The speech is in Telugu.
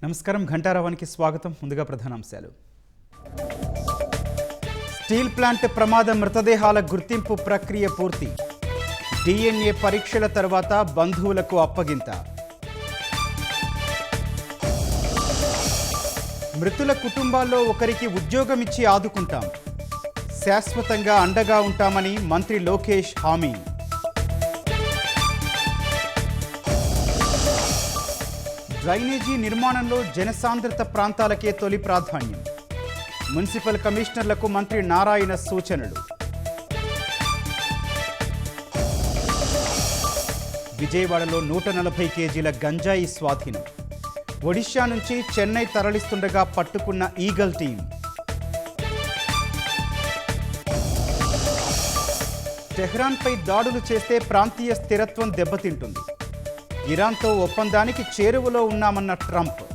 నమస్కారం ఘంటారావానికి స్వాగతం. ముందుగా ప్రధానాంశాలు. స్టీల్ ప్లాంట్ ప్రమాద మృతదేహాల గుర్తింపు ప్రక్రియ పూర్తి. DNA పరీక్షల తర్వాత బంధువులకు అప్పగింత. మృతుల కుటుంబాల్లో ఒకరికి ఉద్యోగం ఇచ్చి ఆదుకుంటాం. శాశ్వతంగా అండగా ఉంటామని మంత్రి లోకేష్ హామీ. డ్రైనేజీ నిర్మాణంలో జనసాంద్రత ప్రాంతాలకే తొలి ప్రాధాన్యం. మున్సిపల్ కమిషనర్లకు మంత్రి నారాయణ సూచనలు. విజయవాడలో 140 కేజీల గంజాయి స్వాధీనం. ఒడిషా నుంచి చెన్నై తరలిస్తుండగా పట్టుకున్న ఈగల్ టీం. టెహ్రాన్పై దాడులు చేస్తే ప్రాంతీయ స్థిరత్వం దెబ్బతింటుంది. ఇరాన్తో ఒప్పందానికి చేరువలో ఉన్నామన్న ట్రంప్.